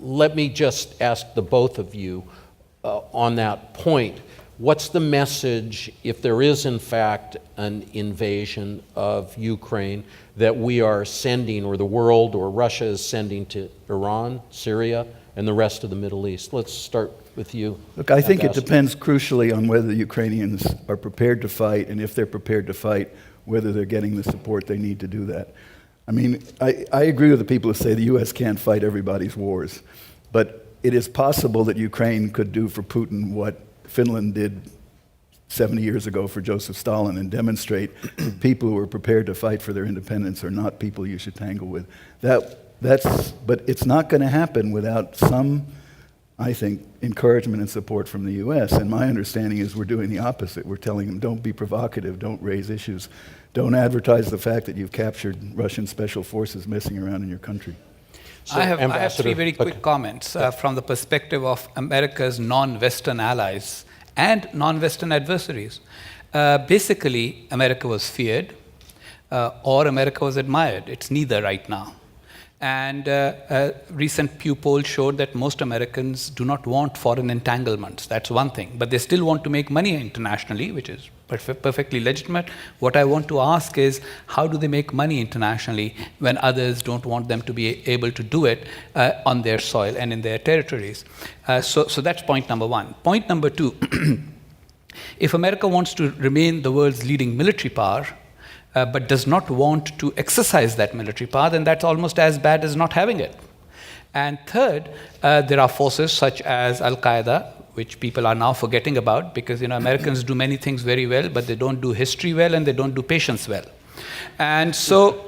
let me just ask the both of you on that point. What's the message, if there is in fact an invasion of Ukraine, that we are sending, or the world or Russia is sending to Iran, Syria, and the rest of the Middle East? Let's start with you. Look, I think it depends crucially on whether the Ukrainians are prepared to fight, and if they're prepared to fight, whether they're getting the support they need to do that. I mean, I agree with the people who say the U.S. can't fight everybody's wars, but it is possible that Ukraine could do for Putin what Finland did 70 years ago for Joseph Stalin, and demonstrate that people who are prepared to fight for their independence are not people you should tangle with. But it's not going to happen without some, I think, encouragement and support from the U.S. And my understanding is we're doing the opposite. We're telling them, don't be provocative, don't raise issues, don't advertise the fact that you've captured Russian special forces messing around in your country. So I have three very quick comments from the perspective of America's non-Western allies and non-Western adversaries. Basically, America was feared or America was admired. It's neither right now. And a recent Pew poll showed that most Americans do not want foreign entanglements. That's one thing. But they still want to make money internationally, which is perfectly legitimate. What I want to ask is, how do they make money internationally when others don't want them to be able to do it on their soil and in their territories? So that's point number one. Point number two, if America wants to remain the world's leading military power, but does not want to exercise that military power, then that's almost as bad as not having it. And third, there are forces such as Al-Qaeda, which people are now forgetting about, because Americans do many things very well, but they don't do history well and they don't do patience well. And so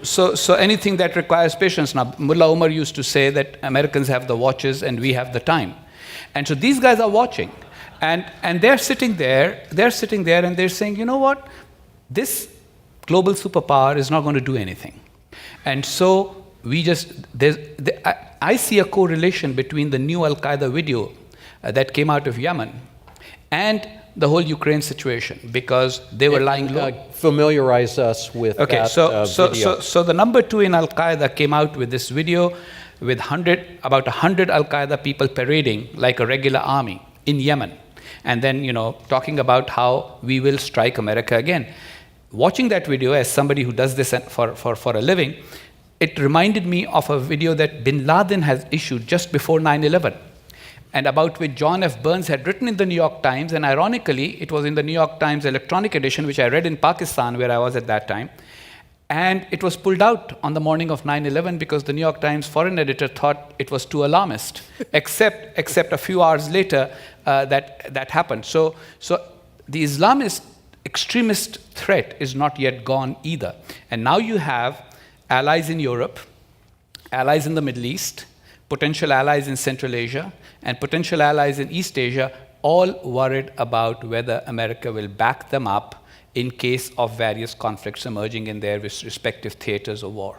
anything that requires patience. Now, Mullah Umar used to say that Americans have the watches and we have the time. And so these guys are watching, and they're sitting there and they're saying, you know what, this global superpower is not going to do anything. And so I see a correlation between the new Al-Qaeda video that came out of Yemen and the whole Ukraine situation, because they were lying low. Familiarize us with that video. So the number two in Al-Qaeda came out with this video with about 100 Al-Qaeda people parading like a regular army in Yemen. And then, talking about how we will strike America again. Watching that video, as somebody who does this for a living, it reminded me of a video that Bin Laden has issued just before 9/11, and about which John F. Burns had written in the New York Times, and ironically, it was in the New York Times electronic edition, which I read in Pakistan, where I was at that time, and it was pulled out on the morning of 9/11 because the New York Times foreign editor thought it was too alarmist, except a few hours later that happened. So the Islamist extremist threat is not yet gone either. And now you have allies in Europe, allies in the Middle East, potential allies in Central Asia, and potential allies in East Asia, all worried about whether America will back them up in case of various conflicts emerging in their respective theaters of war.